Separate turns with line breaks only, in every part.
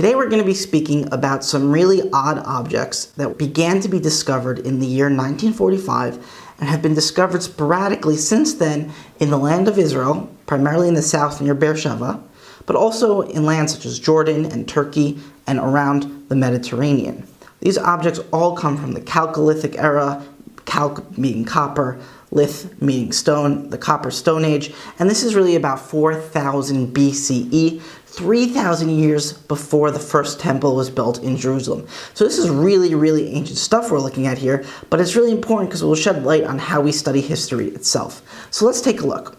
Today we're going to be speaking about some really odd objects that began to be discovered in the year 1945 and have been discovered sporadically since then in the land of Israel, primarily in the south near Beersheba, but also in lands such as Jordan and Turkey and around the Mediterranean. These objects all come from the Chalcolithic era, calc meaning copper, lith meaning stone, the Copper Stone Age, and this is really about 4000 BCE, 3,000 years before the first temple was built in Jerusalem. So this is really ancient stuff we're looking at here, but it's really important because it will shed light on how we study history itself. So let's take a look.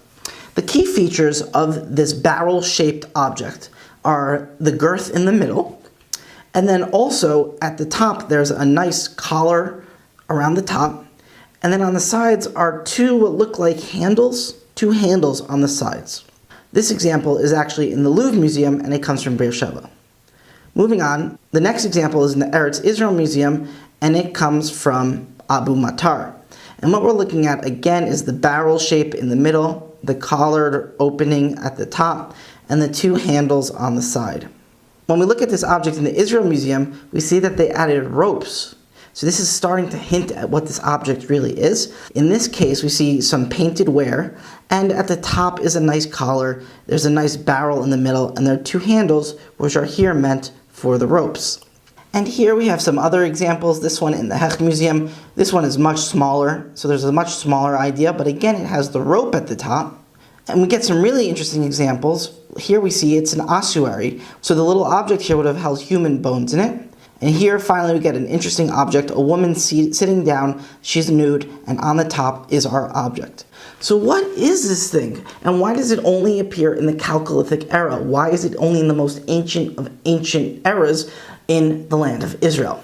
The key features of this barrel-shaped object are the girth in the middle, and then also at the top there's a nice collar around the top, and then on the sides are what look like two handles on the sides. This example is actually in the Louvre Museum, and it comes from Beersheba. Moving on, the next example is in the Eretz Israel Museum, and it comes from Abu Matar. And what we're looking at again is the barrel shape in the middle, the collared opening at the top, and the two handles on the side. When we look at this object in the Israel Museum, we see that they added ropes. So this is starting to hint at what this object really is. In this case, we see some painted ware, and at the top is a nice collar. There's a nice barrel in the middle, and there are two handles, which are here meant for the ropes. And here we have some other examples. This one in the Hech Museum. This one is much smaller, so there's a much smaller idea, but again, it has the rope at the top. And we get some really interesting examples. Here we see it's an ossuary, so the little object here would have held human bones in it. And here, finally, we get an interesting object, a woman sitting down, she's nude, and on the top is our object. So what is this thing? And why does it only appear in the Chalcolithic era? Why is it only in the most ancient of ancient eras in the land of Israel?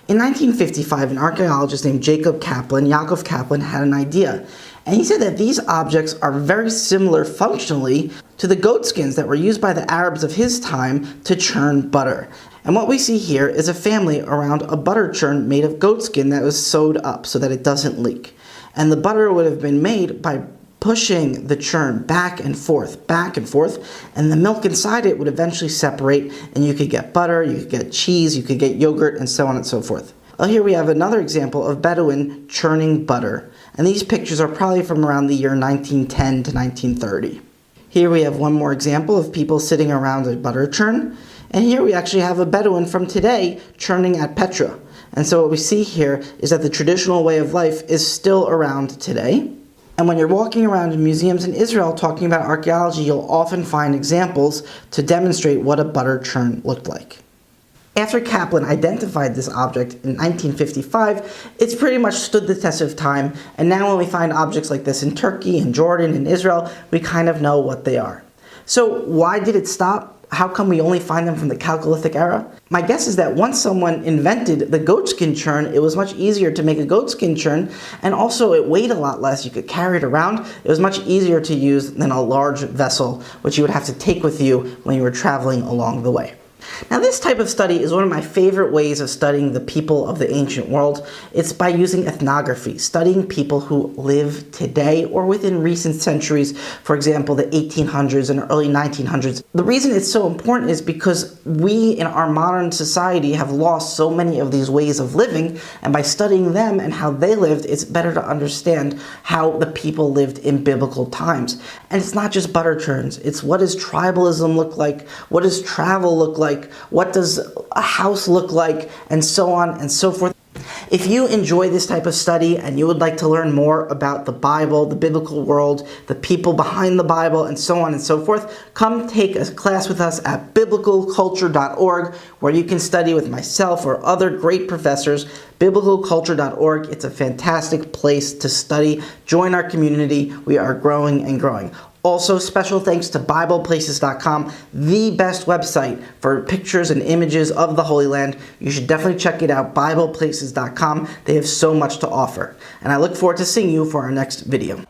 In 1955, an archaeologist named Yaakov Kaplan, had an idea. And he said that these objects are very similar functionally to the goat skins that were used by the Arabs of his time to churn butter. And what we see here is a family around a butter churn made of goat skin that was sewed up so that it doesn't leak. And the butter would have been made by pushing the churn back and forth, and the milk inside it would eventually separate, and you could get butter, you could get cheese, you could get yogurt, and so on and so forth. Well, here we have another example of Bedouin churning butter, and these pictures are probably from around the year 1910 to 1930. Here we have one more example of people sitting around a butter churn, and here we actually have a Bedouin from today churning at Petra. And so what we see here is that the traditional way of life is still around today. And when you're walking around in museums in Israel talking about archaeology, you'll often find examples to demonstrate what a butter churn looked like. After Kaplan identified this object in 1955, it's pretty much stood the test of time, and now when we find objects like this in Turkey and Jordan and Israel, we kind of know what they are. So why did it stop? How come we only find them from the Chalcolithic era? My guess is that once someone invented the goatskin churn, it was much easier to make a goatskin churn, and also it weighed a lot less. You could carry it around. It was much easier to use than a large vessel, which you would have to take with you when you were traveling along the way. Now, this type of study is one of my favorite ways of studying the people of the ancient world. It's by using ethnography, studying people who live today or within recent centuries, for example, the 1800s and early 1900s. The reason it's so important is because we in our modern society have lost so many of these ways of living, and by studying them and how they lived, it's better to understand how the people lived in biblical times. And it's not just butter churns, it's what does tribalism look like, what does travel look like, what does a house look like, and so on and so forth. If you enjoy this type of study and you would like to learn more about the Bible, the biblical world, the people behind the Bible, and so on and so forth, come take a class with us at biblicalculture.org, where you can study with myself or other great professors. Biblicalculture.org, it's a fantastic place to study. Join our community. We are growing and growing. Also, special thanks to BiblePlaces.com, the best website for pictures and images of the Holy Land. You should definitely check it out, BiblePlaces.com. They have so much to offer. And I look forward to seeing you for our next video.